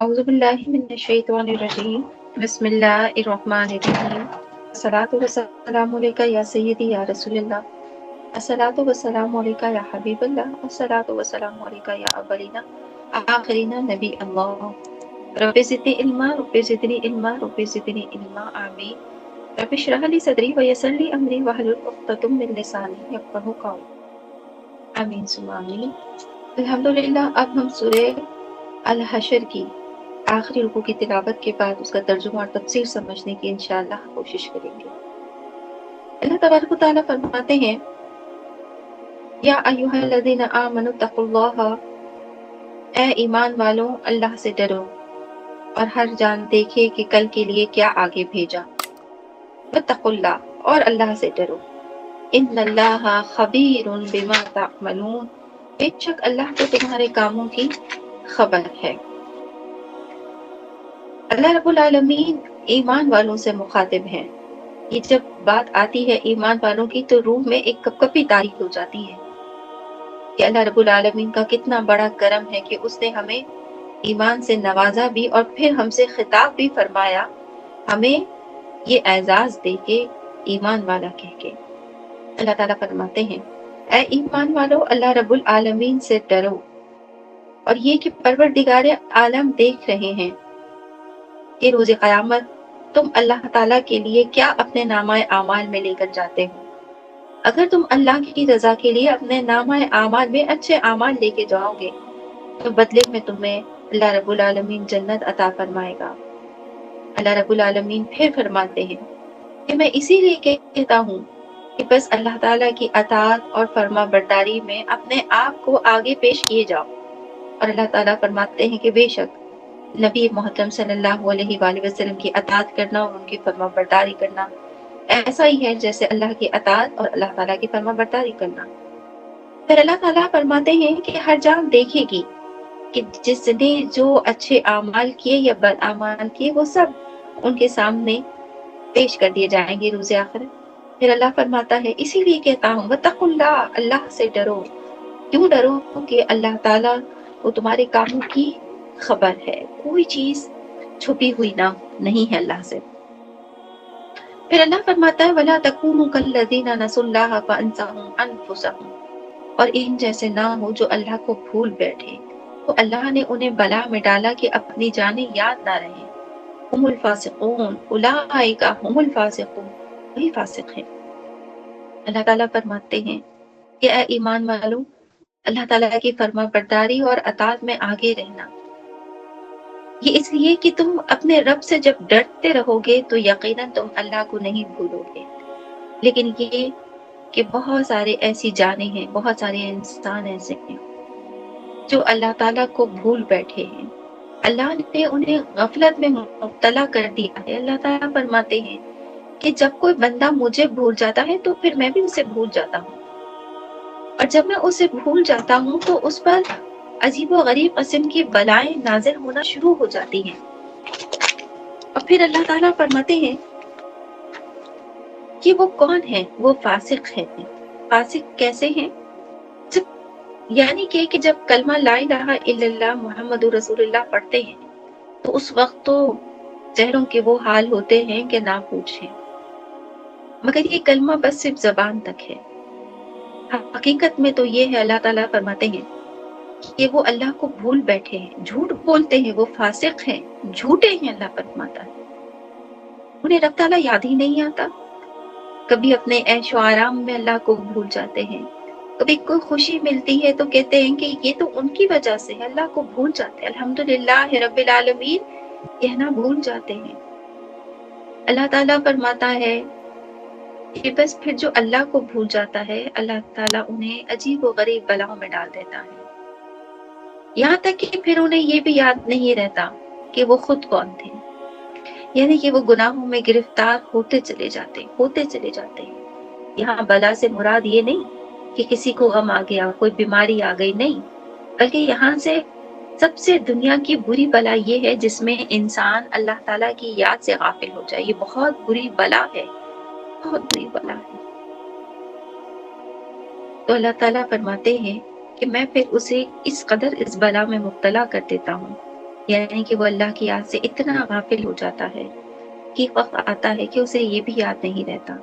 أعوذ بالله من الشيطان الرجيم بسم الله الرحمن الرحيم الصلاة والسلام عليك يا سيدي يا رسول الله الصلاة والسلام عليك يا حبيب الله الصلاة والسلام عليك يا أولين آخرين نبي الله رب زدني علما رب زدني علما رب زدني علما آمين رب اشرح لي صدري ويسر لي أمري واحلل عقدة من لساني يفقهوا قولي آمين ثم آمين الحمدللہ اب ہم سورہ الحشر کی آخری رکوع کی تلاوت کے بعد اس کا ترجمہ اور تفسیر سمجھنے کی انشاءاللہ کوشش کریں گے۔ اللہ تبارک و تعالیٰ فرماتے ہیں یا ایھا الذین آمنوا اتقوا اللہ، اے ایمان والوں اللہ سے ڈرو اور ہر جان دیکھے کہ کل کے لیے کیا آگے بھیجا۔ واتقوا اللہ، اور اللہ سے ڈرو۔ ان اللہ خبیر بما تعملون، بے شک اللہ کو تمہارے کاموں کی خبر ہے۔ اللہ رب العالمین ایمان والوں سے مخاطب ہیں۔ یہ جب بات آتی ہے ایمان والوں کی تو روح میں ایک کپکپی طاری ہو جاتی ہے کہ اللہ رب العالمین کا کتنا بڑا کرم ہے کہ اس نے ہمیں ایمان سے نوازا بھی اور پھر ہم سے خطاب بھی فرمایا، ہمیں یہ اعزاز دے کے ایمان والا کہہ کے۔ اللہ تعالیٰ فرماتے ہیں اے ایمان والو اللہ رب العالمین سے ڈرو، اور یہ کہ پروردگار عالم دیکھ رہے ہیں کہ روز قیامت تم اللہ تعالیٰ کے لیے کیا اپنے نامہ اعمال میں لے کر جاتے ہو۔ اگر تم اللہ کی رضا کے لیے اپنے نامہ اعمال میں اچھے اعمال لے کے جاؤ گے تو بدلے میں تمہیں اللہ رب العالمین جنت عطا فرمائے گا۔ اللہ رب العالمین پھر فرماتے ہیں کہ میں اسی لیے کہتا ہوں کہ بس اللہ تعالیٰ کی اطاعت اور فرما برداری میں اپنے آپ کو آگے پیش کیے جاؤ۔ اور اللہ تعالیٰ فرماتے ہیں کہ بے شک نبی محترم صلی اللہ علیہ وآلہ وسلم کی اطاعت کرنا اور ان کی فرما برداری کرنا ایسا ہی ہے جیسے اللہ کی اطاعت اور اللہ تعالیٰ کی فرما برداری کرنا۔ پھر اللہ تعالیٰ فرماتے ہیں کہ ہر جان دیکھے گی کہ جس نے جو اچھے اعمال کیے یا بد اعمال کیے وہ سب ان کے سامنے پیش کر دیے جائیں گے روز آخرت۔ پھر اللہ فرماتا ہے اسی لیے کہتا ہوں واتقوا اللہ، اللہ سے ڈرو۔ کیوں ڈرو؟ کہ اللہ تعالیٰ وہ تمہارے کاموں کی خبر ہے، کوئی چیز چھپی ہوئی نہیں ہے اللہ سے۔ پھر اللہ فرماتا ہے وَلَا تَكُونُوا كَالَّذِينَ نَسُوا اللَّهَ فَأَنسَاهُمْ أَنفُسَهُمْ، اور ان جیسے نہ ہو جو اللہ کو بھول بیٹھے تو اللہ نے انہیں بلا میں ڈالا کہ اپنی جانیں یاد نہ رہیں۔ هُمُ الْفَاسِقُونَ أُولَٰئِكَ هُمُ الْفَاسِقُونَ، وہی فاسق ہیں۔ اللہ تعالیٰ فرماتے ہیں کہ اے ایمان والو اللہ تعالیٰ کی فرما برداری اور اطاعت میں آگے رہنا، یہ اس لیے کہ تم اپنے رب سے جب ڈرتے رہو گے تو یقیناً تم اللہ کو نہیں بھولو گے۔ لیکن یہ کہ بہت سارے ایسی جانیں ہیں، بہت سارے انسان ایسے ہیں جو اللہ تعالیٰ کو بھول بیٹھے ہیں، اللہ نے انہیں غفلت میں مبتلا کر دیا ہے۔ اللہ تعالیٰ فرماتے ہیں کہ جب کوئی بندہ مجھے بھول جاتا ہے تو پھر میں بھی اسے بھول جاتا ہوں، اور جب میں اسے بھول جاتا ہوں تو اس پر عجیب و غریب قسم کی بلائیں نازل ہونا شروع ہو جاتی ہیں۔ اور پھر اللہ تعالیٰ فرماتے ہیں کہ وہ کون ہے؟ وہ فاسق ہے۔ فاسق کیسے ہیں؟ یعنی کہ جب کلمہ لا الہ الا اللہ محمد رسول اللہ پڑھتے ہیں تو اس وقت تو چہروں کے وہ حال ہوتے ہیں کہ نہ پوچھیں، مگر یہ کلمہ بس صرف زبان تک ہے۔ حقیقت میں تو یہ ہے، اللہ تعالیٰ فرماتے ہیں کہ وہ اللہ کو بھول بیٹھے ہیں، جھوٹ بولتے ہیں، وہ فاسق ہیں، جھوٹے ہیں۔ اللہ فرماتا ہے انہیں رب تعالیٰ یاد ہی نہیں آتا۔ کبھی اپنے عیش و آرام میں اللہ کو بھول جاتے ہیں، کبھی کوئی خوشی ملتی ہے تو کہتے ہیں کہ یہ تو ان کی وجہ سے ہے، اللہ کو بھول جاتے ہیں۔ الحمدللہ رب العالمین کہنا بھول جاتے ہیں۔ اللہ تعالیٰ فرماتا ہے کہ بس پھر جو اللہ کو بھول جاتا ہے اللہ تعالیٰ انہیں عجیب و غریب بلاؤں میں ڈال دیتا ہے، یہاں تک کہ پھر انہیں یہ بھی یاد نہیں رہتا کہ وہ خود کون تھے، یعنی کہ وہ گناہوں میں گرفتار ہوتے چلے جاتے ہیں۔ یہاں بلا سے مراد یہ نہیں کہ کسی کو غم آ گیا، کوئی بیماری آ گئی، نہیں، بلکہ یہاں سے سب سے دنیا کی بری بلا یہ ہے جس میں انسان اللہ تعالیٰ کی یاد سے غافل ہو جائے۔ یہ بہت بری بلا ہے، بہت بری بلا ہے۔ تو اللہ تعالیٰ فرماتے ہیں کہ میں پھر اسے اس قدر اس بلا میں مبتلا کر دیتا ہوں یعنی کہ وہ اللہ کی یاد سے اتنا غافل ہو جاتا ہے کہ وقت آتا ہے کہ اسے یہ بھی یاد نہیں رہتا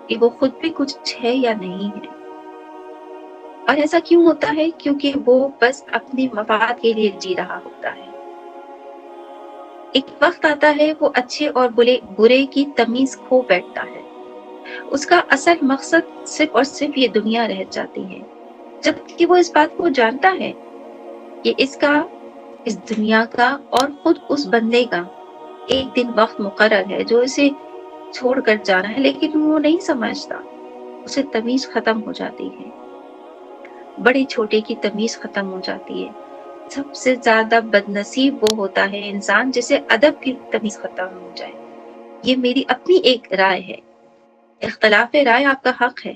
کہ وہ خود بھی کچھ ہے یا نہیں ہے۔ اور ایسا کیوں ہوتا ہے؟ کیونکہ وہ بس اپنے مفاد کے لیے جی رہا ہوتا ہے۔ ایک وقت آتا ہے وہ اچھے اور برے کی تمیز کھو بیٹھتا ہے، اس کا اصل مقصد صرف اور صرف یہ دنیا رہ جاتی ہے، جبکہ وہ اس بات کو جانتا ہے کہ اس دنیا کا اور خود اس بندے کا ایک دن وقت مقرر ہے جو اسے چھوڑ کر جانا ہے، لیکن وہ نہیں سمجھتا، اسے تمیز ختم ہو جاتی ہے، بڑے چھوٹے کی تمیز ختم ہو جاتی ہے۔ سب سے زیادہ بد نصیب وہ ہوتا ہے انسان جسے ادب کی تمیز ختم ہو جائے۔ یہ میری اپنی ایک رائے ہے، اختلاف رائے آپ کا حق ہے،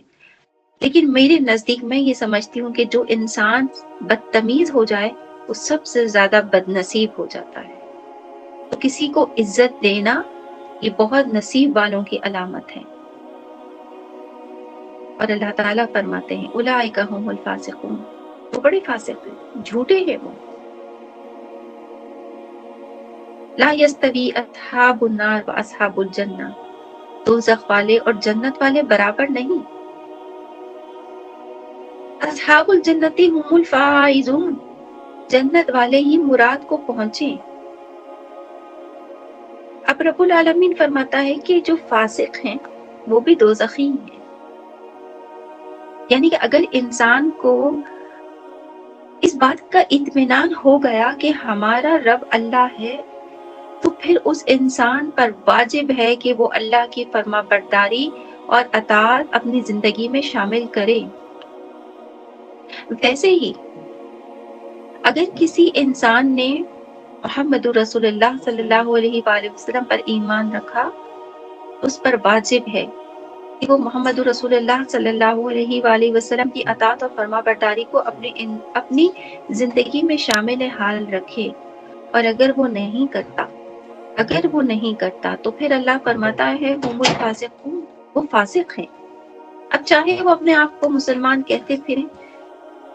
لیکن میرے نزدیک میں یہ سمجھتی ہوں کہ جو انسان بدتمیز ہو جائے وہ سب سے زیادہ بد نصیب ہو جاتا ہے۔ تو کسی کو عزت دینا یہ بہت نصیب والوں کی علامت ہے۔ اور اللہ تعالیٰ فرماتے ہیں اولئک هم الفاسقون، وہ بڑے فاسق ہیں، جھوٹے ہیں وہ۔ لا یستوی اصحاب النار و اصحاب الجنہ، دوزخ والے اور جنت والے برابر نہیں۔ اصحاب الجنتی هم الفائزون، جنت والے ہی مراد کو پہنچے۔ اب رب العالمین فرماتا ہے کہ جو فاسق ہیں وہ بھی دوزخی ہیں، یعنی کہ اگر انسان کو اس بات کا اطمینان ہو گیا کہ ہمارا رب اللہ ہے، تو پھر اس انسان پر واجب ہے کہ وہ اللہ کی فرما برداری اور اطاعت اپنی زندگی میں شامل کرے۔ ویسے ہی اگر کسی انسان نے محمد رسول اللہ صلی اللہ علیہ وآلہ وسلم پر ایمان رکھا، اس پر واجب ہے کہ وہ محمد رسول اللہ صلی اللہ علیہ وآلہ وسلم کی اطاعت اور فرما برداری کو اپنی زندگی میں شامل حال رکھے۔ اور اگر وہ نہیں کرتا تو پھر اللہ فرماتا ہے ہم الفاسقون، وہ فاسق ہیں۔ اب چاہے وہ اپنے آپ کو مسلمان کہتے پھریں،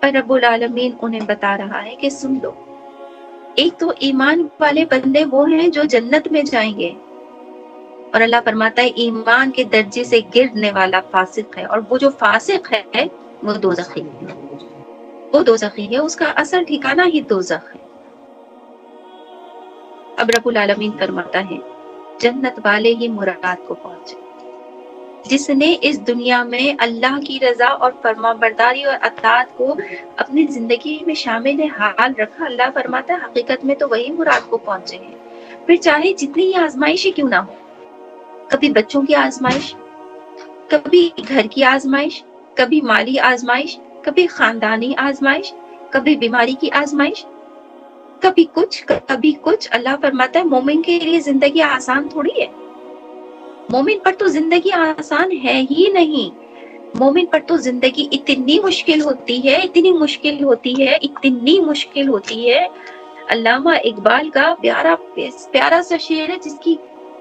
پر رب العالمین انہیں بتا رہا ہے کہ سن لو، ایک تو ایمان والے بندے وہ ہیں جو جنت میں جائیں گے، اور اللہ فرماتا ہے ایمان کے درجے سے گرنے والا فاسق ہے، اور وہ جو فاسق ہے وہ دوزخی ہے، اس کا اصل ٹھکانہ ہی دوزخ ہے۔ اب رب العالمین فرماتا ہے جنت والے ہی مراد کو پہنچے، جس نے اس دنیا میں اللہ کی رضا اور فرما برداری اور اطاعت کو اپنی زندگی میں شامل حال رکھا۔ اللہ فرماتا ہے حقیقت میں تو وہی مراد کو پہنچے ہیں، پھر چاہے جتنی ہی آزمائشیں کیوں نہ ہو، کبھی بچوں کی آزمائش، کبھی گھر کی آزمائش، کبھی مالی آزمائش، کبھی خاندانی آزمائش، کبھی بیماری کی آزمائش، کبھی کچھ۔ اللہ فرماتا ہے مومن کے لیے زندگی آسان تھوڑی ہے، مومن پر تو زندگی آسان ہے ہی نہیں، مومن پر تو زندگی اتنی مشکل ہوتی ہے۔ علامہ اقبال کا پیارا سا شعر ہے جس کی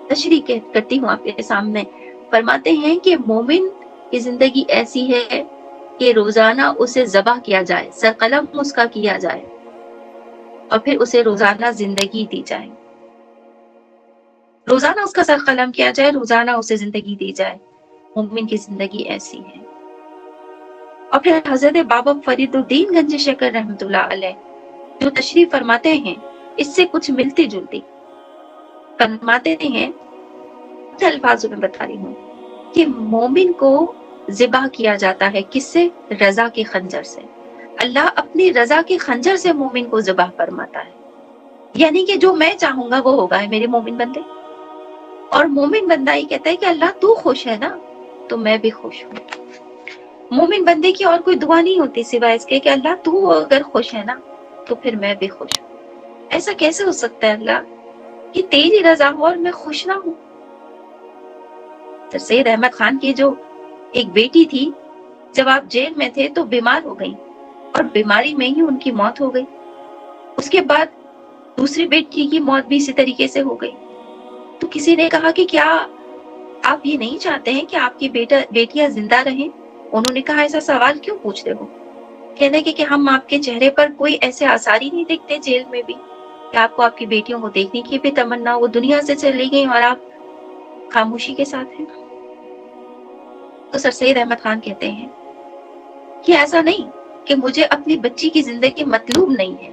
تشریح کرتی ہوں آپ کے سامنے۔ فرماتے ہیں کہ مومن کی زندگی ایسی ہے کہ روزانہ اسے ذبح کیا جائے، سر قلم اس کا کیا جائے، اور پھر اسے روزانہ زندگی دی جائے، روزانہ اس کا سر قلم کیا جائے، روزانہ اسے زندگی دی جائے۔ مومن کی زندگی ایسی ہے۔ اور پھر حضرت بابا فرید الدین گنج شکر رحمۃ اللہ علیہ جو تشریح فرماتے ہیں اس سے کچھ ملتی جلتی فرماتے ہیں، اپنے الفاظوں میں بتا رہی ہوں کہ مومن کو ذبح کیا جاتا ہے کس سے؟ رضا کے خنجر سے۔ اللہ اپنی رضا کے خنجر سے مومن کو ذبح فرماتا ہے، یعنی کہ جو میں چاہوں گا وہ ہوگا، ہے میرے مومن بندے۔ اور مومن بندہ ہی کہتا ہے کہ اللہ تو خوش ہے نا تو میں بھی خوش ہوں۔ مومن بندے کی اور کوئی دعا نہیں ہوتی سوائے اس کے کہ اللہ تو اگر خوش ہے نا تو پھر میں بھی خوش ہوں۔ ایسا کیسے ہو سکتا ہے اللہ کہ تیری رضا ہو اور میں خوش نہ ہوں؟ سر سید احمد خان کی جو ایک بیٹی تھی، جب آپ جیل میں تھے تو بیمار ہو گئی، اور بیماری میں ہی ان کی موت ہو گئی۔ اس کے بعد دوسری بیٹی کی موت بھی اسی طریقے سے ہو گئی۔ تو کسی نے کہا کہ کیا آپ یہ نہیں چاہتے ہیں کہ آپ کی بیٹیاں زندہ رہیں؟ انہوں نے کہا ایسا سوال کیوں پوچھتے ہو؟ کہنے کہ ہم آپ کے چہرے پر کوئی ایسے آثار ہی نہیں دیکھتے جیل میں بھی کہ آپ کو آپ کی بیٹیوں کو دیکھنے کی بھی تمنا، وہ دنیا سے چلی گئی اور آپ خاموشی کے ساتھ ہیں؟ تو سر سید احمد خان کہتے ہیں کہ ایسا نہیں کہ مجھے اپنی بچی کی زندگی مطلوب نہیں ہے،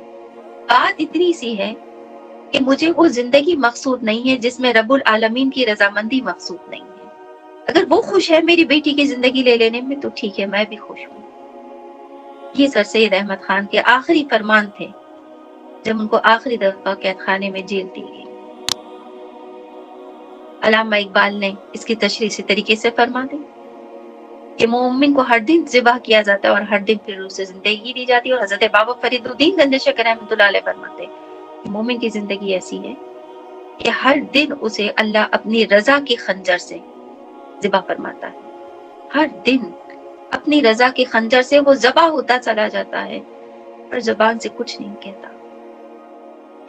بات اتنی سی ہے کہ مجھے وہ زندگی مقصود نہیں ہے جس میں رب العالمین کی رضامندی مقصود نہیں ہے۔ اگر وہ خوش ہے میری بیٹی کی زندگی لے لینے میں تو ٹھیک ہے، میں بھی خوش ہوں۔ یہ سر سید احمد خان کے آخری فرمان تھے جب ان کو آخری دفعہ قید خانے میں جیل دی گئی۔ علامہ اقبال نے اس کی تشریح اسی طریقے سے فرما دی کہ مومن کو ہر دن ذبح کیا جاتا ہے اور ہر دن پھر اسے زندگی دی جاتی ہے، اور حضرت بابا فرید الدین گنج شکر رحمۃ اللہ علیہ فرماتے ہیں کہ مومن کی زندگی ایسی ہے کہ ہر دن اسے اللہ اپنی رضا کی خنجر سے ذبح فرماتا ہے، ہر دن اپنی رضا کے خنجر سے وہ ذبح ہوتا چلا جاتا ہے اور زبان سے کچھ نہیں کہتا۔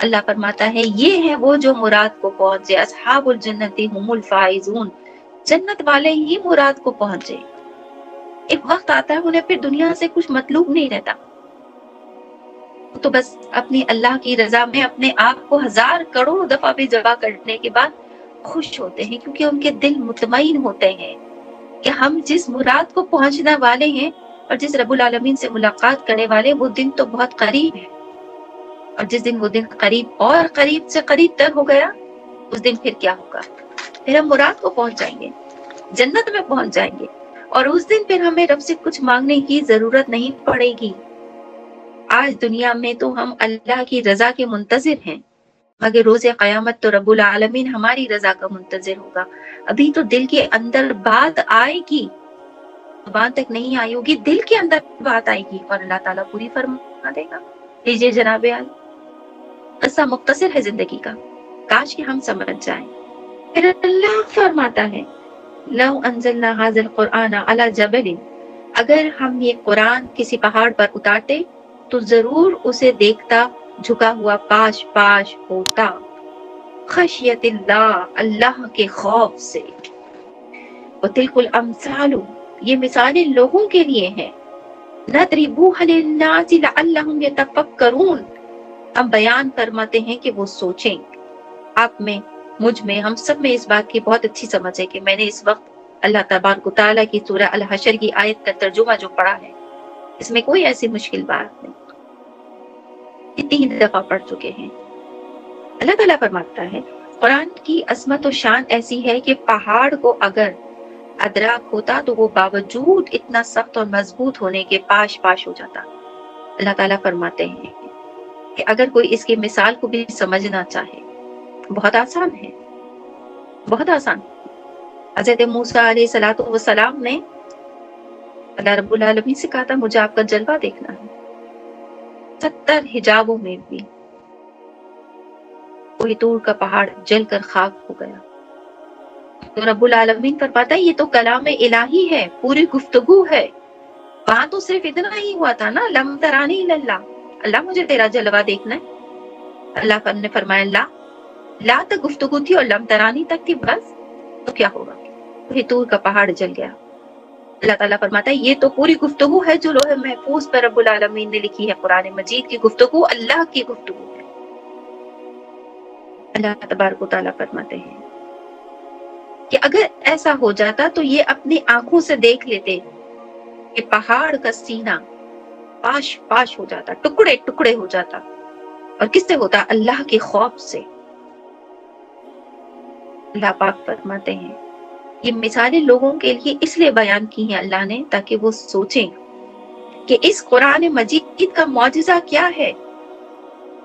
اللہ فرماتا ہے یہ ہے وہ جو مراد کو پہنچے، اصحاب الجنت هم الفائزون، جنت والے ہی مراد کو پہنچے۔ ایک وقت آتا ہے انہیں پھر دنیا سے کچھ مطلوب نہیں رہتا، تو بس اپنی اللہ کی رضا میں اپنے آپ کو ہزار کروڑ دفعہ بھی ذبح کرنے کے بعد خوش ہوتے ہیں، کیونکہ ان کے دل مطمئن ہوتے ہیں کہ ہم جس مراد کو پہنچنے والے ہیں اور جس رب العالمین سے ملاقات کرنے والے، وہ دن تو بہت قریب ہے، اور جس دن وہ دن قریب اور قریب سے قریب تر ہو گیا، اس دن پھر کیا ہوگا؟ پھر ہم مراد کو پہنچ جائیں گے، جنت میں پہنچ جائیں گے، اور اس دن پھر ہمیں رب سے کچھ مانگنے کی ضرورت نہیں پڑے گی۔ آج دنیا میں تو ہم اللہ کی رضا کے منتظر ہیں، مگر روز قیامت تو رب العالمین ہماری رضا کا منتظر ہوگا۔ ابھی تو دل کے اندر بات آئے گی، زبان تک نہیں آئی ہوگی، دل کے اندر بات آئے گی اور اللہ تعالیٰ پوری فرما دے گا۔ لیجیے جناب عالی، قصہ مختصر ہے زندگی کا، کاش کہ ہم سمجھ جائیں۔ پھر اللہ فرماتا ہے لو انزلنا هذا القرآن على جبل، اگر ہم یہ قرآن کسی پہاڑ پر اتارتے تو ضرور اسے دیکھتا جھکا ہوا پاش پاش ہوتا، خشیت اللہ، اللہ کے خوف سے۔ وتلک الامثال، یہ مثالیں لوگوں کے لیے ہیں، نضربوها للناس لعلهم يتفکرون، ہم بیان فرماتے ہیں کہ وہ سوچیں۔ آپ میں، مجھ میں، ہم سب میں اس بات کی بہت اچھی سمجھ ہے کہ میں نے اس وقت اللہ تبارک و تعالیٰ کی سورہ الحشر کی آیت کا ترجمہ جو پڑھا ہے، اس میں کوئی ایسی مشکل بات نہیں، یہ 3 دفعہ پڑھ چکے ہیں۔ اللہ تعالیٰ فرماتا ہے قرآن کی عظمت و شان ایسی ہے کہ پہاڑ کو اگر ادراک ہوتا تو وہ باوجود اتنا سخت اور مضبوط ہونے کے پاش پاش ہو جاتا۔ اللہ تعالیٰ فرماتے ہیں کہ اگر کوئی اس کی مثال کو بھی سمجھنا چاہے، بہت آسان ہے، بہت آسان۔ حضرت موسیٰ علیہ السلام نے اللہ رب العالمین سے کہا تھا مجھے آپ کا جلوہ دیکھنا ہے، 70 حجابوں میں بھی کوہ طور کا پہاڑ جل کر خاک ہو گیا۔ تو رب العالمین فرماتا ہے یہ تو کلام الہی ہے، پوری گفتگو ہے، وہاں تو صرف اتنا ہی ہوا تھا نا، لم ترانی اللہ، اللہ مجھے تیرا جلوہ دیکھنا ہے۔ اللہ نے فرمایا لا تک گفتگو تھی اور لم ترانی تک تھی، بس تو کیا ہوگا؟ کوہ طور کا پہاڑ جل گیا۔ اللہ تعالیٰ فرماتا ہے یہ تو پوری گفتگو ہے جو لوح محفوظ پر رب العالمین نے لکھی ہے، قرآن مجید کی گفتگو اللہ کی گفتگو ہے۔ اللہ تبارک و تعالیٰ فرماتے ہیں کہ اگر ایسا ہو جاتا تو یہ اپنی آنکھوں سے دیکھ لیتے کہ پہاڑ کا سینہ پاش پاش ہو جاتا، ٹکڑے ٹکڑے ہو جاتا، اور کس سے ہوتا؟ اللہ کے خوف سے۔ اللہ پاک فرماتے ہیں یہ مثالیں لوگوں کے لیے اس لیے بیان کی ہیں اللہ نے تاکہ وہ سوچیں کہ اس قرآن مجید کا معجزہ کیا ہے۔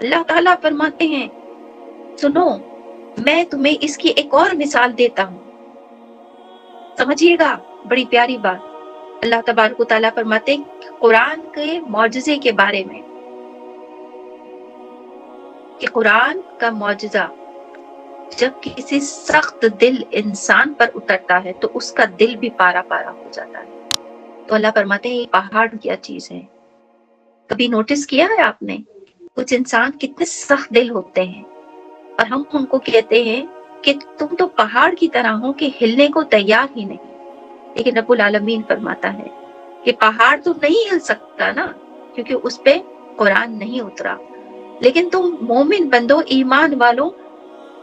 اللہ تعالیٰ فرماتے ہیں سنو میں تمہیں اس کی ایک اور مثال دیتا ہوں، سمجھیے گا، بڑی پیاری بات۔ اللہ تبارک و تعالیٰ فرماتے ہیں قرآن کے معجزے کے بارے میں کہ قرآن کا معجزہ جب کسی سخت دل انسان پر اترتا ہے تو اس کا دل بھی پارا پارا ہو جاتا ہے۔ تو اللہ فرماتے ہیں یہ پہاڑ کیا چیز ہے؟ کبھی نوٹس کیا ہے آپ نے کچھ انسان کتنے سخت دل ہوتے ہیں اور ہم ان کو کہتے ہیں کہ تم تو پہاڑ کی طرح ہو کہ ہلنے کو تیار ہی نہیں، لیکن رب العالمین فرماتا ہے کہ پہاڑ تو نہیں ہل سکتا نا، کیونکہ اس پہ قرآن نہیں اترا، لیکن تم مومن بندو، ایمان والوں،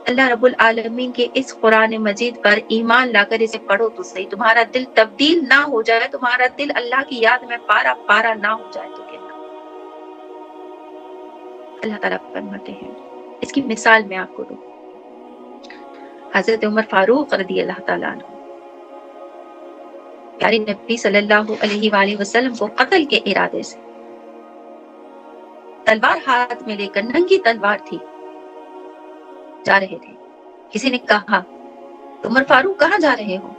اللہ رب العالمین کے اس قرآن مجید پر ایمان لا کر اسے پڑھو تو صحیح، تمہارا دل تبدیل نہ ہو جائے، تمہارا دل اللہ کی یاد میں پارا پارا نہ ہو جائے تو کہنا۔ اللہ تعالیٰ فرماتے ہیں، اس کی مثال میں آپ کو دوں، حضرت عمر فاروق رضی اللہ تعالیٰ عنہ پیارے نبی صلی اللہ علیہ وآلہ وسلم کو قتل کے ارادے سے تلوار ہاتھ میں لے کر، ننگی تلوار تھی، جا رہے تھے۔ کسی نے کہا عمر فاروق کہاں جا رہے ہو؟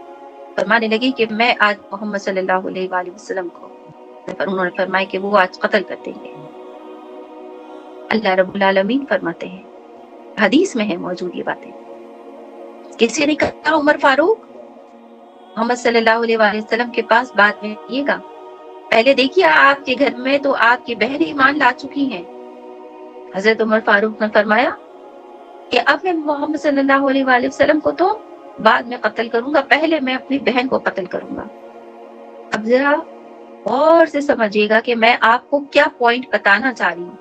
فرمانے لگی کہ میں آج محمد صلی اللہ علیہ وآلہ وسلم کو، انہوں نے فرمایا کہ وہ آج قتل کر دیں گے۔ اللہ رب العالمین فرماتے ہیں، حدیث میں ہے موجود یہ باتیں، کسی نے کہا عمر فاروق محمد صلی اللہ علیہ وآلہ وسلم کے پاس بات میں آئیے گا، پہلے دیکھیے آپ کے گھر میں تو آپ کی بہن ایمان لا چکی ہیں۔ حضرت عمر فاروق نے فرمایا کہ اب میں محمد صلی اللہ علیہ وآلہ وسلم کو تو بعد میں قتل کروں گا، پہلے میں اپنی بہن کو قتل کروں گا۔ اب ذرا غور سے سمجھیے گا کہ میں آپ کو کیا پوائنٹ بتانا چاہ رہی ہوں،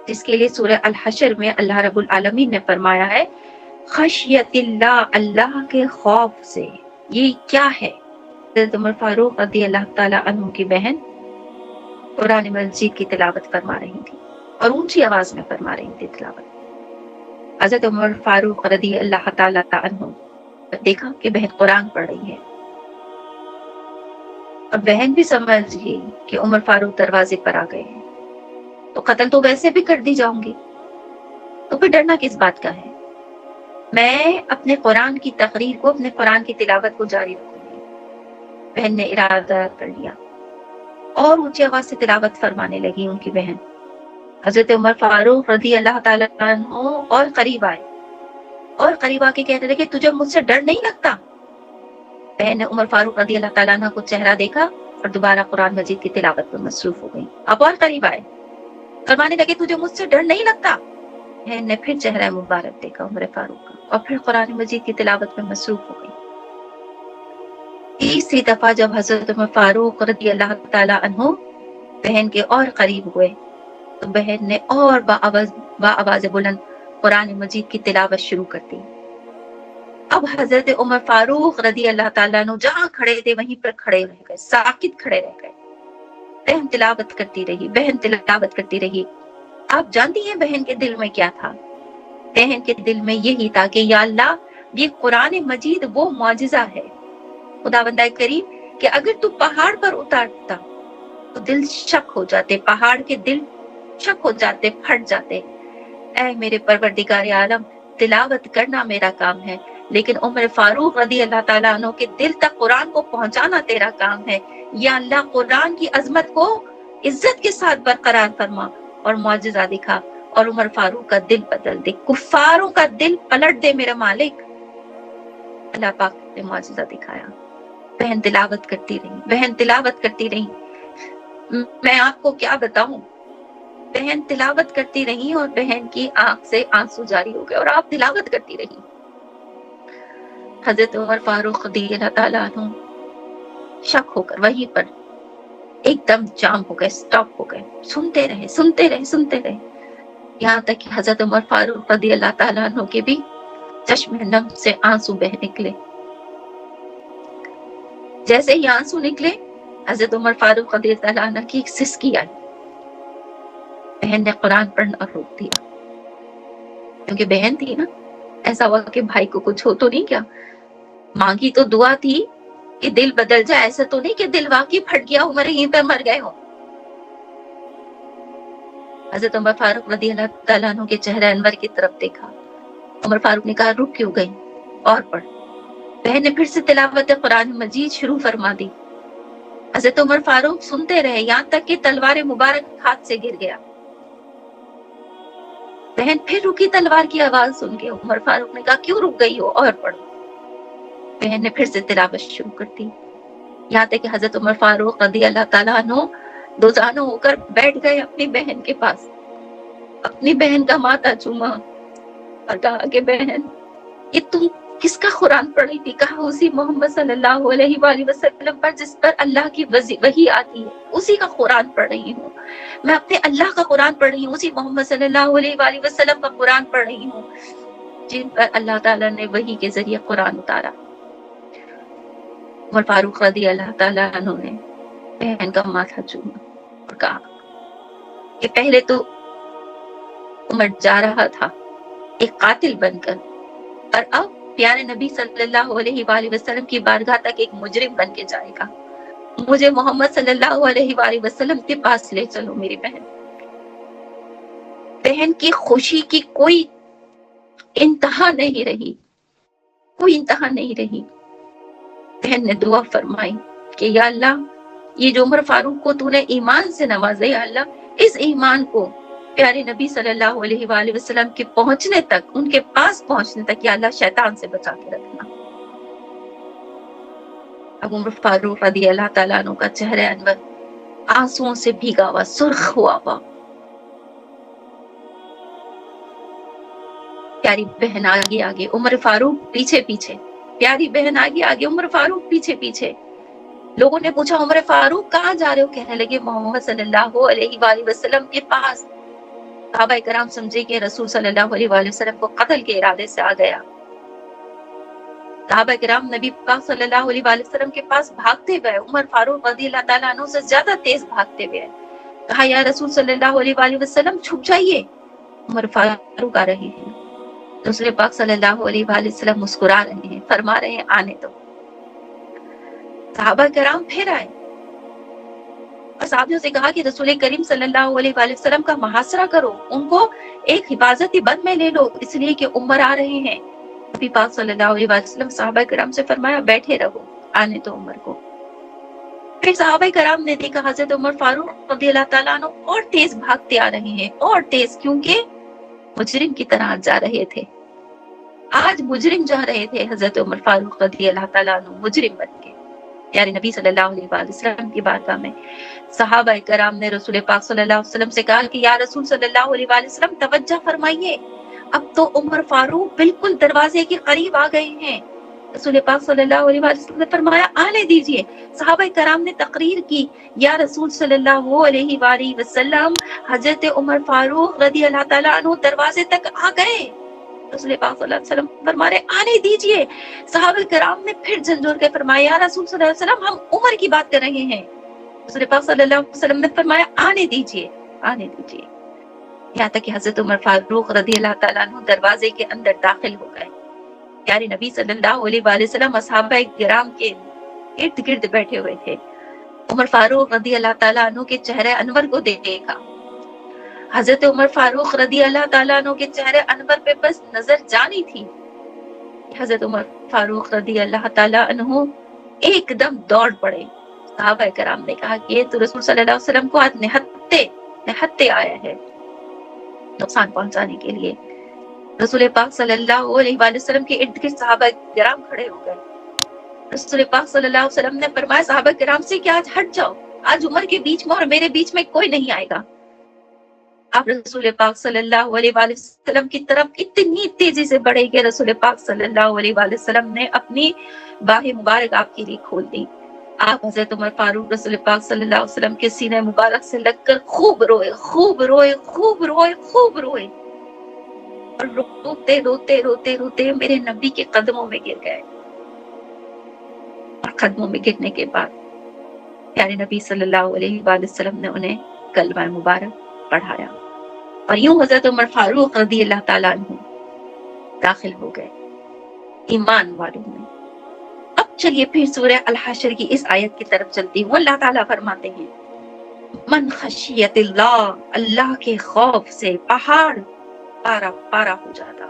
جس کے لیے سورہ الحشر میں اللہ رب العالمین نے فرمایا ہے خشیت اللہ، اللہ کے خوف سے۔ یہ کیا ہے؟ حضرت عمر فاروق رضی اللہ تعالیٰ عنہ کی بہن قرآن مجید کی تلاوت فرما رہی تھی اور اونچی آواز میں فرما رہی تھی تلاوت۔ حضرت عمر فاروق رضی اللہ تعالیٰ عنہ دیکھا کہ بہن قرآن پڑھ رہی ہے، اور بہن بھی سمجھ گئی کہ عمر فاروق دروازے پر آ گئے ہیں، تو قتل تو ویسے بھی کر دی جاؤں گی، تو پھر ڈرنا کس بات کا ہے؟ میں اپنے قرآن کی تقریر کو، اپنے قرآن کی تلاوت کو جاری رکھوں گی۔ بہن نے ارادہ کر لیا اور اونچی آواز سے تلاوت فرمانے لگی ان کی بہن۔ حضرت عمر فاروق رضی اللہ تعالیٰ عنہ اور قریب آئے، اور قریب آ کے کہنے لگے تجھے مجھ سے ڈر نہیں لگتا؟ بہن نے عمر فاروق رضی اللہ تعالیٰ عنہ کو چہرہ دیکھا اور دوبارہ قرآن مجید کی تلاوت پر مصروف ہو گئی۔ اب اور قریب آئے، فرمانے لگے تجھے مجھ سے ڈر نہیں لگتا؟ بہن نے پھر چہرہ مبارک دیکھا عمر فاروق کا، اور پھر قرآن مجید کی تلاوت میں مصروف ہو گئی۔ تیسری دفعہ جب حضرت عمر فاروق رضی اللہ تعالیٰ عنہ بہن کے اور قریب ہوئے تو بہن نے اور بآواز بلند قرآن مجید کی تلاوت شروع کر دی۔ اب حضرت عمر فاروق رضی اللہ تعالیٰ عنہ جہاں کھڑے تھے وہیں پر کھڑے رہ گئے، ساکت کھڑے رہ گئے۔ بہن تلاوت کرتی رہی، بہن تلاوت کرتی رہی۔ آپ جانتی ہیں بہن کے دل میں کیا تھا؟ بہن کے دل میں یہی تھا کہ یا اللہ، یہ قرآن مجید وہ معجزہ ہے خداوند کریم کہ اگر تو پہاڑ پر اتارتا تو دل شک ہو جاتے، پہاڑ کے دل شک ہو جاتے، پھٹ جاتے۔ اے میرے پروردگار عالم، تلاوت کرنا میرا کام ہے، لیکن عمر فاروق رضی اللہ تعالیٰ عنہ کے دل تک قرآن کو پہنچانا تیرا کام ہے۔ یا اللہ، قرآن کی عظمت کو عزت کے ساتھ برقرار فرما اور معجزہ دکھا، اور عمر فاروق کا دل بدل دے، کفاروں کا دل پلٹ دے میرا مالک۔ اللہ پاک نے معجزہ دکھایا۔ بہن تلاوت کرتی رہی، بہن تلاوت کرتی رہی۔ میں آپ کو کیا بتاؤں، بہن تلاوت کرتی رہی اور بہن کی آنکھ سے آنسو جاری ہو گئے، اور آپ تلاوت کرتی رہی۔ حضرت عمر فاروق رضی اللہ تعالیٰ عنہ شک ہو کر وہیں پر ایک دم جام ہو گئے، سٹاپ ہو گئے، سنتے رہے سنتے رہے سنتے رہے، یہاں تک کہ حضرت عمر فاروق رضی اللہ تعالیٰ عنہ کے بھی چشم نم سے آنسو بہ نکلے۔ جیسے ہی آنسو نکلے، حضرت عمر فاروق رضی اللہ عنہ کی ایک سسکی آئی۔ بہن نے قرآن پڑھنا روک دیا، کیونکہ بہن تھی نا، ایسا ہوا کہ بھائی کو کچھ ہو تو نہیں کیا؟ مانگی تو دعا تھی کہ دل بدل جائے، ایسا تو نہیں کہ دل واقعی پھٹ گیا عمر یہیں پہ مر گئے ہو۔ حضرت عمر فاروق رضی اللہ تعالیٰ عنہ کے چہرہ انور کی طرف دیکھا۔ عمر فاروق نے کہا رک کیوں گئی، اور پڑھ۔ بہن نے پھر سے تلاوت قرآن مجید شروع فرما دی۔ حضرت عمر فاروق سنتے رہے یہاں تک کہ تلوار مبارک ہاتھ سے گر گیا۔ بہن پھر رکی تلوار کی آواز سن کے۔ عمر فاروق نے کہا کیوں رک گئی ہو، اور پڑھو۔ بہن نے پھر سے تلاوت شروع کر دی، یہاں تک کہ حضرت عمر فاروق رضی اللہ تعالیٰ عنہ دوزانوں ہو کر بیٹھ گئے اپنی بہن کے پاس، اپنی بہن کا ماتھا چوما اور کہا کہ بہن، یہ تم کس کا قرآن پڑھ رہی تھی؟ کہا اسی محمد صلی اللہ علیہ وآلہ وسلم پر جس پر اللہ کی وحی آتی ہے، اسی کا قرآن پڑھ رہی ہوں میں، اپنے اللہ کا قرآن پڑھ رہی ہوں، اسی محمد صلی اللہ علیہ وآلہ وسلم کا قرآن پڑھ رہی ہوں جن پر اللہ تعالیٰ نے وحی کے ذریعے قرآن اتارا۔ عمر فاروق رضی اللہ تعالیٰ عنہ نے بہن کا ماتھا چوما اور کہا کہ پہلے تو عمر جا رہا تھا ایک قاتل بن کر، اور اب پیارے نبی صلی اللہ علیہ وآلہ وسلم کی بارگاہ تک ایک مجرم بن کے جائے گا، مجھے محمد صلی اللہ علیہ وآلہ وسلم کے پاس لے چلو میری بہن۔ بہن کی خوشی کی کوئی انتہا نہیں رہی، کوئی انتہا نہیں رہی۔ بہن نے دعا فرمائی کہ یا اللہ، یہ جو عمر فاروق کو تو نے ایمان سے نوازے، یا اللہ اس ایمان کو پیارے نبی صلی اللہ علیہ وآلہ وسلم کے پہنچنے تک، ان کے پاس پہنچنے تک یا اللہ شیطان سے بچا کے رکھنا۔ اب عمر فاروق رضی اللہ تعالیٰ عنہ کا چہرہ انور آنسوؤں سے بھیگا ہوا، سرخ ہوا ہوا۔ پیاری بہن آگے آگے، عمر فاروق پیچھے پیچھے، پیاری بہن آگے آگے، عمر فاروق پیچھے پیچھے۔ لوگوں نے پوچھا عمر فاروق کہاں جا رہے ہو؟ کہنے لگے محمد صلی اللہ علیہ وآلہ وسلم کے پاس۔ صحابہ کرام سمجھے کہ رسول صلی اللہ علیہ وآلہ وسلم کو قتل کے ارادے سے آ گیا۔ صحابہ کرام نبی پاک صلی اللہ علیہ وآلہ وسلم کے پاس بھاگتے ہوئے، عمر فاروق رضی اللہ تعالیٰ عنہ سے زیادہ تیز بھاگتے ہوئے کہا یا رسول صلی اللہ علیہ وآلہ وسلم چھپ جائیے، عمر فاروق آ رہے ہیں۔ رسول پاک صلی اللہ علیہ وآلہ وسلم مسکرا رہے ہیں، فرما رہے ہیں آنے دو۔ صحابہ کرام پھر آئے اور صحابیوں سے کہا کہ رسول کریم صلی اللہ علیہ وآلہ وسلم کا محاصرہ کرو، ان کو ایک حفاظتی بند میں لے لو، اس لیے کہ عمر آ رہے ہیں۔ نبی پاک صلی اللہ علیہ وآلہ وسلم صحابہ کرام سے فرمایا بیٹھے رہو، آنے دو عمر کو۔ پھر صحابہ کرام نے دیکھا حضرت عمر فاروق رضی اللہ تعالیٰ عنہ اور تیز بھاگتے آ رہے ہیں، اور تیز، کیونکہ مجرم کی طرح جا رہے تھے، آج مجرم جا رہے تھے حضرت عمر فاروق رضی اللہ تعالیٰ عنہ مجرم بن کے پیارے نبی صلی اللہ علیہ وآلہ وسلم کی بارگاہ میں۔ صحابہ کرام نے رسول پاک صلی اللہ علیہ وسلم سے کہا کہ یا رسول صلی اللہ علیہ وآلہ وسلم توجہ فرمائیے، اب تو عمر فاروق بالکل دروازے کے قریب آ گئے ہیں۔ رسول پاک صلی اللہ علیہ وآلہ وسلم نے فرمایا آنے دیجئے۔ صحابہ کرام نے تقریر کی یا رسول صلی اللہ علیہ وآلہ وسلم، حضرت عمر فاروق رضی اللہ تعالیٰ عنہ دروازے تک آ گئے۔ رسول پاک صلی اللہ علیہ وسلم فرما رہے آنے دیجئے۔ صحابہ کرام نے پھر جھنجھوڑ کے فرمایا یا رسول صلی اللہ علیہ وسلم ہم عمر کی بات کر رہے ہیں۔ رسول پاک صلی اللہ علیہ وسلم نے فرمایا آنے دیجئے، آنے دیجئے، یہاں تک کہ حضرت عمر فاروق رضی اللہ تعالیٰ عنہ دروازے کے اندر داخل ہو گئے۔ پیارے نبی صلی اللہ علیہ وآلہ وسلم اصحابہ کرام کے ارد گرد بیٹھے ہوئے تھے۔ عمر فاروق رضی اللہ تعالیٰ عنہ کے چہرے انور کو دیکھا۔ حضرت عمر فاروق رضی اللہ تعالیٰ عنہ کے چہرے انور پہ بس نظر جانی تھی۔ حضرت عمر فاروق رضی اللہ تعالیٰ عنہ ایک دم دوڑ پڑے۔ صحابہ کرام نے کہا کہ یہ تو رسول صلی اللہ علیہ وسلم کو آج نہتے آیا ہے نقصان پہنچانے کے لیے۔ رسول پاک صلی اللہ علیہ وآلہ وسلم کے ارد گرد صحابہ کرام کھڑے ہو گئے۔ رسول پاک صلی اللہ علیہ وسلم نے فرمایا صحابہ کرام سے کہ آج ہٹ جاؤ، آج عمر کے بیچ میں اور میرے بیچ میں کوئی نہیں آئے گا۔ آپ رسول پاک صلی اللہ علیہ وآلہ وسلم کی طرف اتنی تیزی سے بڑھے کہ رسول پاک صلی اللہ علیہ وآلہ وسلم نے اپنی باہ مبارک آپ کے لیے کھول دی۔ آپ حضرت عمر فاروق رسول پاک صلی اللہ علیہ وسلم کے سینے مبارک سے لگ کر خوب روئے، خوب روئے، خوب روئے، خوب روئے، اور روتے روتے روتے روتے میرے نبی کے قدموں میں گر گئے۔ اور قدموں میں گرنے کے بعد پیارے نبی صلی اللہ علیہ وآلہ وسلم نے انہیں کلمہ مبارک پڑھایا، اور یوں حضرت عمر فاروق رضی اللہ تعالیٰ عنہ داخل ہو گئے ایمان والوں میں۔ اب چلیے پھر سورہ الحشر کی اس آیت کی طرف چلتی ہوں۔ اللہ تعالیٰ فرماتے ہیں من خشیت اللہ، اللہ کے خوف سے پہاڑ پارا پارا ہو جاتا۔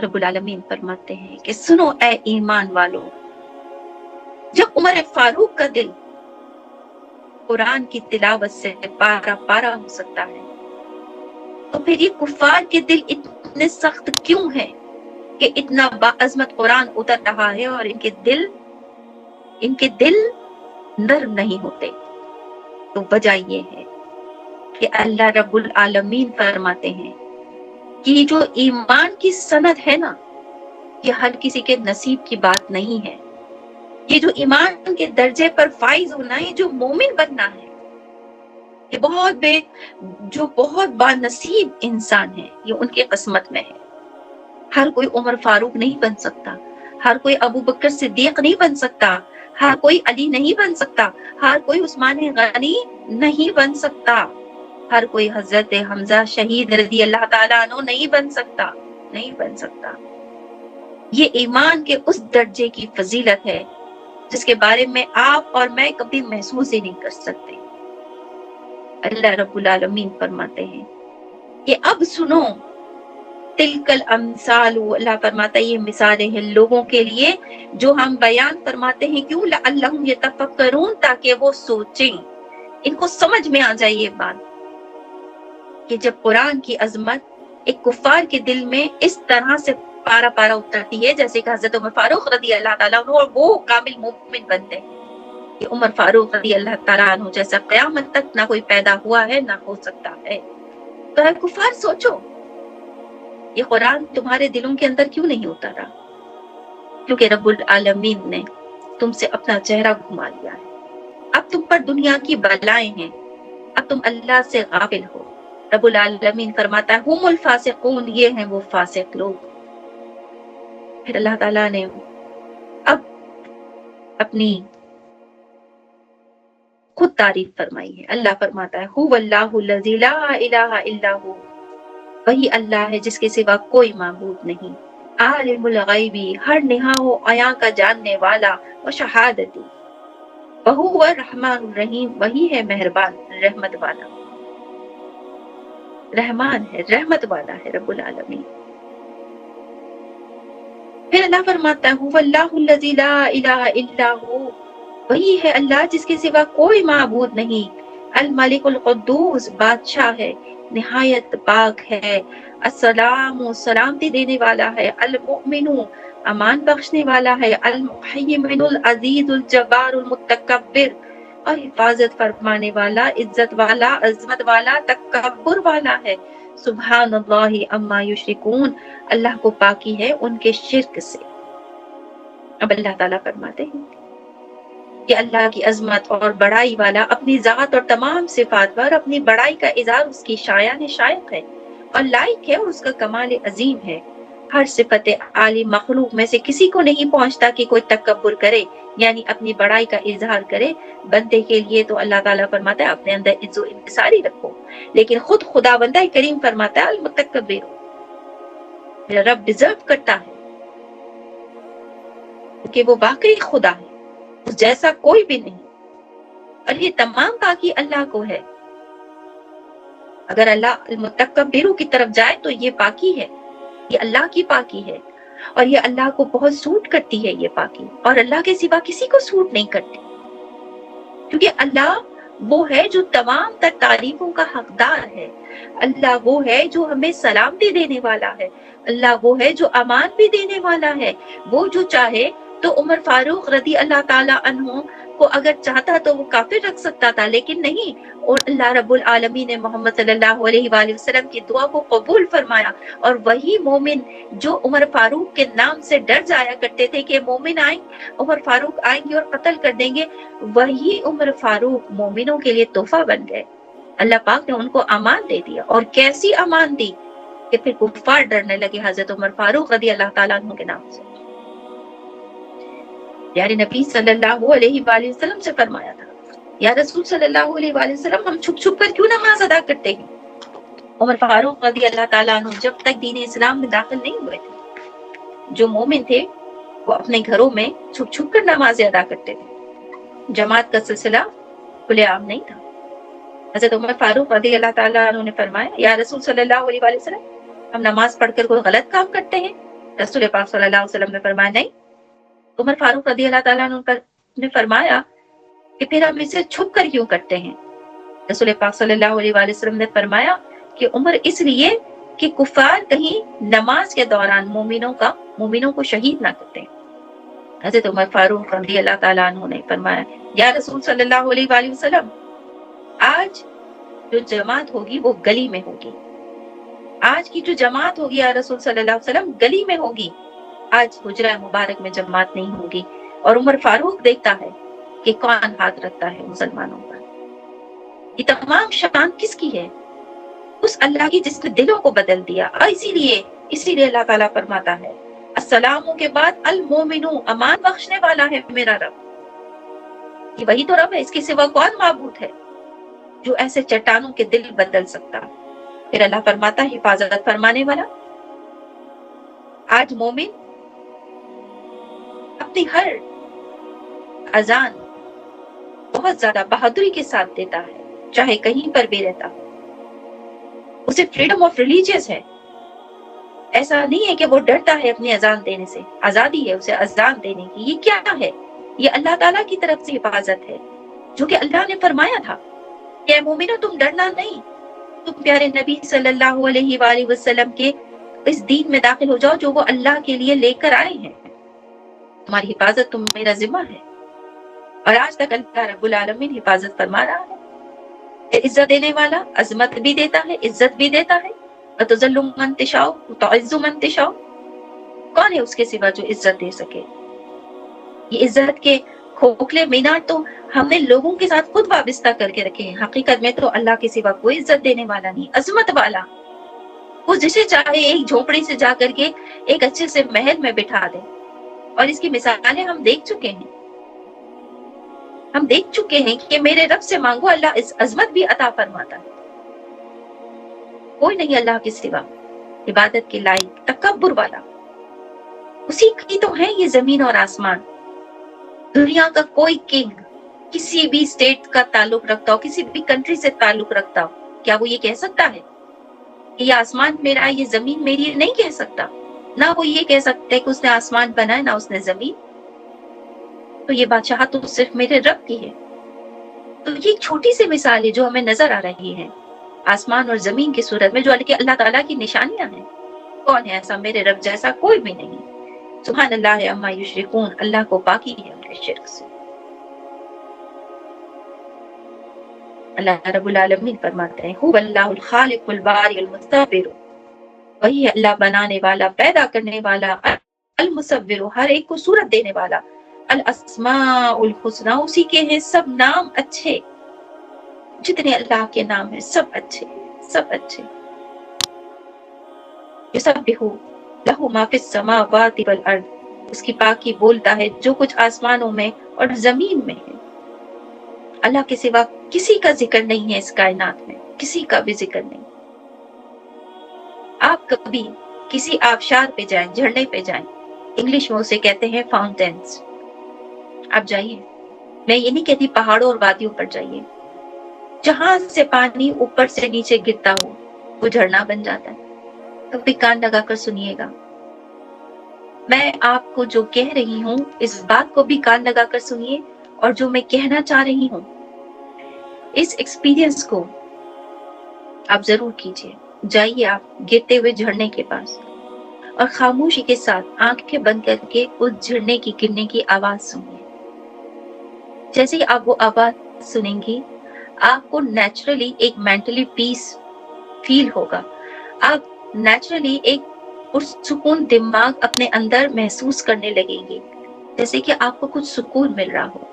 رب العالمین فرماتے ہیں کہ سنو اے ایمان والو، جب عمر فاروق کا دل قرآن کی تلاوت سے پارا پارا ہو سکتا ہے تو پھر یہ کفار کے دل اتنے سخت کیوں ہیں کہ اتنا باعظمت قرآن اتر رہا ہے اور ان کے دل نرم نہیں ہوتے؟ تو وجہ یہ ہے کہ اللہ رب العالمین فرماتے ہیں کہ جو ایمان کی سند ہے نا، یہ ہر کسی کے نصیب کی بات نہیں ہے۔ یہ جو ایمان کے درجے پر فائز ہونا ہے، جو مومن بننا ہے، یہ بہت با نصیب انسان ہے، یہ ان کے قسمت میں ہے۔ ہر کوئی عمر فاروق نہیں بن سکتا، ہر کوئی ابو بکر صدیق نہیں بن سکتا، ہر کوئی علی نہیں بن سکتا، ہر کوئی عثمان غنی نہیں بن سکتا، ہر کوئی حضرت حمزہ شہید رضی اللہ تعالیٰ عنہ نہیں بن سکتا۔ یہ ایمان کے اس درجے کی فضیلت ہے جس کے بارے میں آپ اور میں کبھی محسوس ہی نہیں کر سکتے۔ اللہ رب العالمین فرماتے ہیں کہ اب سنو، تلک الامثال، اللہ فرماتا ہے یہ مثالیں ہیں لوگوں کے لیے جو ہم بیان فرماتے ہیں، کیوں؟ لعلہم یتفکرون، تاکہ وہ سوچیں، ان کو سمجھ میں آ جائے یہ بات کہ جب قرآن کی عظمت ایک کفار کے دل میں اس طرح سے پارا پارا اترتی ہے، جیسے کہ حضرت عمر فاروق رضی اللہ تعالیٰ عنہ، اور وہ کامل مومن بنتے ہیں کہ عمر فاروق رضی اللہ تعالیٰ عنہ جیسا قیامت تک نہ کوئی پیدا ہوا ہے نہ ہو سکتا ہے۔ تو اے کفار سوچو، یہ قرآن تمہارے دلوں کے اندر کیوں نہیں اترا؟ کیونکہ رب العالمین نے تم سے اپنا چہرہ گھما لیا ہے۔ اب تم پر دنیا کی بلائیں ہیں، اب تم اللہ سے غافل ہو۔ رب العالمین فرماتا ہے ہم الفاسقون، یہ ہیں وہ فاسق لوگ۔ پھر اللہ تعالیٰ نے اب اپنی خود تعریف فرمائی ہے۔ اللہ فرماتا ہے هو اللہ الذی لا الہ الا هو، وہی اللہ ہے جس کے سوا کوئی معبود نہیں، عالم الغیبی، ہر نہا و عیاں کا جاننے والا، و شہادتی، وہو الرحمن الرحیم، وہی ہے مہربان رحمت والا، رحمان ہے رحمت والا ہے رب العالمین۔ پھر اللہ فرماتا ہے هو اللہ الذی لا الہ الا هو، وہی ہے اللہ جس کے سوا کوئی معبود نہیں، الملک القدوس، بادشاہ ہے، نہایت پاک ہے، السلام، سلامتی دینے والا ہے، المؤمن، امان بخشنے والا ہے، المحیمن العزیز الجبار المتکبر، اور حفاظت فرمانے والا، عزت والا، عظمت والا، تکبر والا ہے۔ سبحان اللہ عما یشرکون، اللہ کو پاکی ہے ان کے شرک سے۔ اب اللہ تعالیٰ فرماتے ہیں کہ اللہ کی عظمت اور بڑائی والا، اپنی ذات اور تمام صفات پر اپنی بڑائی کا اظہار اس کی شایان شائق ہے اور لائق ہے، اور اس کا کمال عظیم ہے۔ ہر صفت عالی مخلوق میں سے کسی کو نہیں پہنچتا کہ کوئی تکبر کرے، یعنی اپنی بڑائی کا اظہار کرے۔ بندے کے لیے تو اللہ تعالیٰ فرماتا ہے اپنے اندر عز و انکساری رکھو، لیکن خود خدا بندہ کریم فرماتا ہے المتکبر، میرا رب ڈیزرو کرتا ہے کہ وہ واقعی خدا ہے، اس جیسا کوئی بھی نہیں، اور یہ تمام پاکی اللہ کو ہے۔ اگر اللہ المتکبر کی طرف جائے تو یہ پاکی ہے، یہ اللہ کی پاکی ہے، اور یہ اللہ کو بہت سوٹ کرتی ہے یہ پاکی، اور اللہ کے سوا کسی کو سوٹ نہیں کرتی، کیونکہ اللہ وہ ہے جو تمام تر تعریفوں کا حقدار ہے، اللہ وہ ہے جو ہمیں سلامتی دینے والا ہے، اللہ وہ ہے جو امان بھی دینے والا ہے۔ وہ جو چاہے تو عمر فاروق رضی اللہ تعالیٰ عنہ کو اگر چاہتا تو وہ کافر رکھ سکتا تھا، لیکن نہیں، اور اللہ رب العالمین نے محمد صلی اللہ علیہ وآلہ وسلم کی دعا کو قبول فرمایا، اور وہی مومن جو عمر فاروق کے نام سے ڈر جایا کرتے تھے کہ مومن آئیں، عمر فاروق آئیں گے اور قتل کر دیں گے، وہی عمر فاروق مومنوں کے لیے تحفہ بن گئے۔ اللہ پاک نے ان کو امان دے دیا، اور کیسی امان دی کہ پھر کفار ڈرنے لگے حضرت عمر فاروق رضی اللہ تعالیٰ عنہ کے نام سے۔ پیارے نبی صلی اللہ علیہ وآلہ وسلم سے فرمایا تھا یا رسول صلی اللہ علیہ وآلہ وسلم، ہم چھپ چھپ کر کیوں نماز ادا کرتے ہیں؟ عمر فاروق رضی اللہ تعالیٰ عنہ جب تک دین اسلام میں داخل نہیں ہوئے تھے، جو مومن تھے وہ اپنے گھروں میں چھپ چھپ کر نماز ادا کرتے تھے، جماعت کا سلسلہ کھلے عام نہیں تھا۔ حضرت عمر فاروق رضی اللہ تعالیٰ عنہ نے فرمایا یا رسول صلی اللہ علیہ وآلہ وسلم، ہم نماز پڑھ کر کوئی غلط کام کرتے ہیں؟ رسول پاک صلی اللہ علیہ وسلم نے فرمایا نہیں۔ عمر فاروق رضی اللہ تعالیٰ عنہ نے فرمایا کہ پھر ہم اسے چھپ کر کیوں کرتے ہیں؟ رسول پاک صلی اللہ علیہ وآلہ وسلم نے فرمایا کہ عمر اس لیے کہ کفار کہیں نماز کے دوران مومنوں کو شہید نہ کرتے ہیں۔ حضرت عمر فاروق رضی اللہ تعالیٰ عنہ نے فرمایا یا رسول صلی اللہ علیہ وآلہ وسلم، آج جو جماعت ہوگی وہ گلی میں ہوگی، آج کی جو جماعت ہوگی یا رسول صلی اللہ علیہ وسلم گلی میں ہوگی، آج حجرہ مبارک میں جماعت نہیں ہوگی اور عمر فاروق دیکھتا ہے کہ کون ہاتھ رکھتا ہے مسلمانوں پر. یہ تمام شان کس کی ہے؟ اس اللہ کی جس نے دلوں کو بدل دیا. اور اسی لیے اللہ تعالیٰ فرماتا ہے السلام کے بعد المومنو، امان بخشنے والا ہے میرا رب. یہ وہی تو رب ہے، اس کے سوا کون معبود ہے جو ایسے چٹانوں کے دل بدل سکتا. پھر اللہ فرماتا ہے حفاظت فرمانے والا. آج مومن اپنی ہر اذان بہت زیادہ بہادری کے ساتھ دیتا ہے، چاہے کہیں پر بھی رہتا ہو. اسے فریڈم آف ریلیجیس ہے. ایسا نہیں ہے کہ وہ ڈرتا ہے اپنی اذان دینے سے. آزادی ہے اسے اذان دینے کی. یہ کیا ہے؟ یہ اللہ تعالیٰ کی طرف سے حفاظت ہے، جو کہ اللہ نے فرمایا تھا کہ اے مومنو تم ڈرنا نہیں، تم پیارے نبی صلی اللہ علیہ وآلہ وسلم کے اس دین میں داخل ہو جاؤ جو وہ اللہ کے لیے لے کر آئے ہیں. تمہاری حفاظت تم میرا ذمہ ہے. اور آج تک اللہ رب العالمین حفاظت فرما رہا ہے. عزت دینے والا عظمت بھی دیتا ہے، عزت بھی دیتا ہے. وَتُذِلُّ مَن تَشَاءُ وَتُعِزُّ مَن تَشَاءُ. کون ہے اس کے سوا جو عزت دے سکے؟ یہ عزت کے کھوکھلے مینار تو ہم نے لوگوں کے ساتھ خود وابستہ کر کے رکھے ہیں. حقیقت میں تو اللہ کے سوا کوئی عزت دینے والا نہیں، عظمت والا. وہ جسے چاہے ایک جھونپڑی سے جا کر کے ایک اچھے سے محل میں بٹھا دے. اور اس کی مثالیں ہم دیکھ چکے ہیں. ہم دیکھ چکے ہیں کہ میرے رب سے مانگو اللہ اس عظمت بھی عطا فرماتا ہے. کوئی نہیں اللہ کے سوا عبادت کے لائق، تکبر والا. اسی کی تو ہے یہ زمین اور آسمان. دنیا کا کوئی کنگ کسی بھی اسٹیٹ کا تعلق رکھتا ہو، کسی بھی کنٹری سے تعلق رکھتا ہو، کیا وہ یہ کہہ سکتا ہے کہ یہ آسمان میرا، یہ زمین میری؟ نہیں کہہ سکتا. نہ وہ یہ کہہ سکتا ہے کہ اس نے آسمان بنایا، نہ اس نے زمین. تو یہ بادشاہت تو صرف میرے رب کی ہے. تو یہ ایک چھوٹی سی مثال ہے جو ہمیں نظر آ رہی ہے آسمان اور زمین کی صورت میں، جو اللہ تعالیٰ کی نشانیاں ہیں. کون ہے ایسا؟ میرے رب جیسا کوئی بھی نہیں. سبحان اللہ عما یشرکون. اللہ کو پاکی ہے ان کے شرک سے. اللہ رب العالمین فرماتے ہیں هو اللہ الخالق الباری المصور. وہی ہے اللہ بنانے والا، پیدا کرنے والا، المصور ہر ایک کو صورت دینے والا. الاسماء الحسنی اسی کے ہیں سب نام اچھے. جتنے اللہ کے نام ہیں سب اچھے، سب اچھے. یسبح لہ ما فی السماوات والارض. اس کی پاکی بولتا ہے جو کچھ آسمانوں میں اور زمین میں ہے. اللہ کے سوا کسی کا ذکر نہیں ہے اس کائنات میں، کسی کا بھی ذکر نہیں. آپ کبھی کسی آبشار پہ جائیں، جھرنے پہ جائیں، انگلش میں اسے کہتے ہیں فاؤنٹینس. آپ جائیے، میں یہ نہیں کہتی پہاڑوں اور وادیوں پر جائیے، جہاں سے پانی اوپر سے نیچے گرتا ہو وہ جھرنا بن جاتا ہے. کبھی کان لگا کر سنیے گا. میں آپ کو جو کہہ رہی ہوں اس بات کو بھی کان لگا کر سنیے، اور جو میں کہنا چاہ رہی ہوں اس ایکسپیرینس کو آپ ضرور کیجیے. جائیے آپ گرتے ہوئے جھرنے کے پاس اور خاموشی کے ساتھ آنکھیں بند کر کے اس جھرنے کی گرنے کی آواز سنیے. جیسے ہی آپ وہ آواز سنیں گی آپ کو نیچرلی ایک مینٹلی پیس فیل ہوگا. آپ نیچرلی ایک پرسکون دماغ اپنے اندر محسوس کرنے لگیں گے، جیسے کہ آپ کو کچھ سکون مل رہا ہو.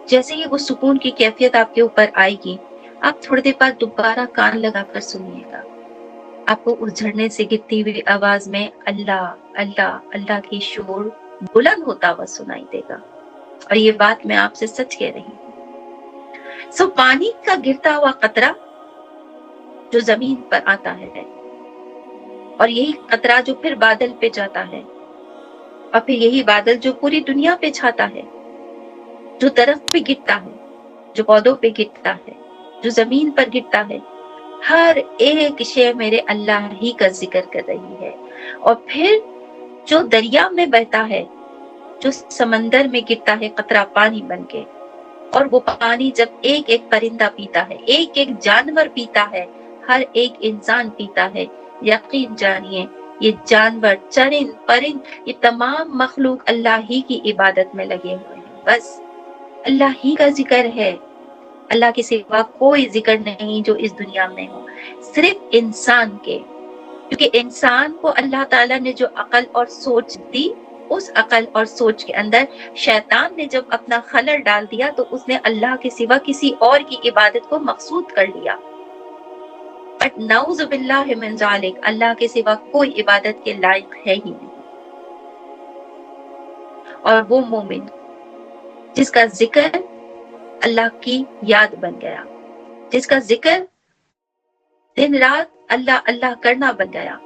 جیسے ہی وہ سکون کی کیفیت آپ کے اوپر آئے گی آپ تھوڑی دیر بعد دوبارہ کان لگا کر سنیے گا. آپ کو اس جھرنے سے گرتی ہوئی آواز میں اللہ اللہ اللہ کی شور بلند ہوتا ہوا سنائی دے گا. اور یہ بات میں آپ سے سچ کہہ رہی ہوں. پانی کا گرتا ہوا قطرہ جو زمین پر آتا ہے اور یہی قطرہ جو پھر بادل پہ جاتا ہے اور پھر یہی بادل جو پوری دنیا پہ چھاتا ہے، جو درخت پہ گرتا ہے، جو پودوں پہ گرتا ہے، جو زمین پر گرتا ہے، ہر ایک شے میرے اللہ ہی کا ذکر کر رہی ہے. اور پھر جو دریا میں بہتا ہے، جو سمندر میں گرتا ہے قطرہ پانی بن کے، اور وہ پانی جب ایک ایک پرندہ پیتا ہے، ایک ایک جانور پیتا ہے، ہر ایک انسان پیتا ہے، یقین جانیے یہ جانور، چرند پرند، یہ تمام مخلوق اللہ ہی کی عبادت میں لگے ہوئے ہیں. بس اللہ ہی کا ذکر ہے. اللہ کے سوا کوئی ذکر نہیں جو اس دنیا میں ہو، صرف انسان کے. کیونکہ انسان کو اللہ تعالیٰ نے جو عقل اور سوچ دی اس عقل اور سوچ کے اندر شیطان نے جب اپنا خلل ڈال دیا تو اس نے اللہ کے سوا کسی اور کی عبادت کو مقصود کر لیا. بٹ نعوذ باللہ من ذالک، اللہ کے سوا کوئی عبادت کے لائق ہے ہی نہیں. اور وہ مومن جس کا ذکر اللہ کی یاد بن گیا، جس کا ذکر دن رات اللہ اللہ کرنا بن گیا،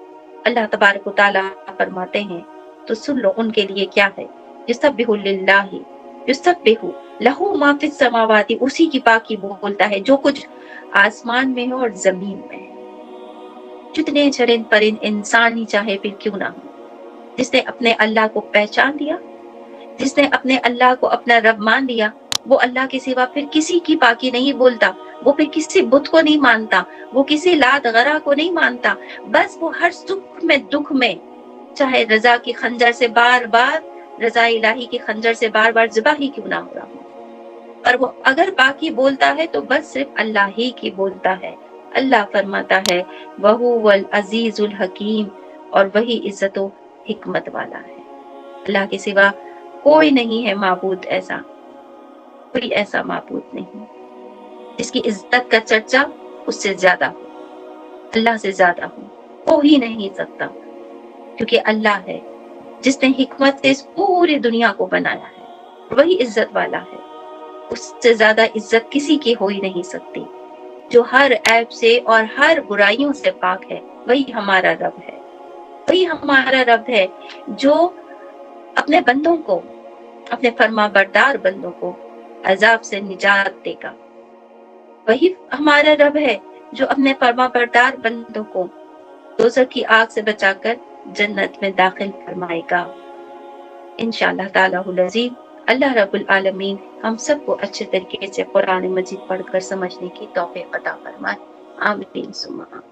اللہ تبارک و تعالیٰ فرماتے ہیں تو سن لو ان کے لیے کیا ہے. یسبح للہ یسبح لہو ما فی السماوات، اسی کی پاکی بولتا ہے جو کچھ آسمان میں ہے اور زمین میں ہے، جتنے چرند پرند انسان ہی چاہے پھر کیوں نہ ہو. جس نے اپنے اللہ کو پہچان لیا، جس نے اپنے اللہ کو اپنا رب مان لیا، وہ اللہ کے سوا پھر کسی کی پاکی نہیں بولتا، وہ پھر کسی بت کو نہیں مانتا، وہ کسی لات غرا کو نہیں مانتا. بس وہ ہر سکھ میں دکھ میں چاہے رضا کی خنجر سے بار بار، رضا الہی کی خنجر سے بار بار ذبح ہی کیوں نہ ہو رہا ہو، اور وہ اگر باقی بولتا ہے تو بس صرف اللہ ہی کی بولتا ہے. اللہ فرماتا ہے وَهُوَ الْعَزِيزُ الْحَكِيمُ، اور وہی عزت و حکمت والا ہے. اللہ کے سوا کوئی نہیں ہے معبود ایسا، کوئی ایسا معبود نہیں جس کی عزت کا چرچا اس سے زیادہ ہو، اللہ سے زیادہ ہو ہی نہیں سکتا. کیونکہ اللہ ہے جس نے حکمت سے اس پوری دنیا کو بنایا ہے، وہی عزت والا ہے. اس سے زیادہ عزت کسی کی ہو ہی نہیں سکتی. جو ہر عیب سے اور ہر برائیوں سے پاک ہے وہی ہمارا رب ہے. وہی ہمارا رب ہے جو اپنے بندوں کو، اپنے فرما بردار بندوں کو عذاب سے نجات دے گا. وہی ہمارا رب ہے جو اپنے فرما بردار بندوں کو دوزخ کی آگ سے بچا کر جنت میں داخل فرمائے گا انشاءاللہ تعالی العظیم. اللہ رب العالمین ہم سب کو اچھے طریقے سے قرآن مجید پڑھ کر سمجھنے کی توفیق عطا فرمائے. آمین ثم آمین.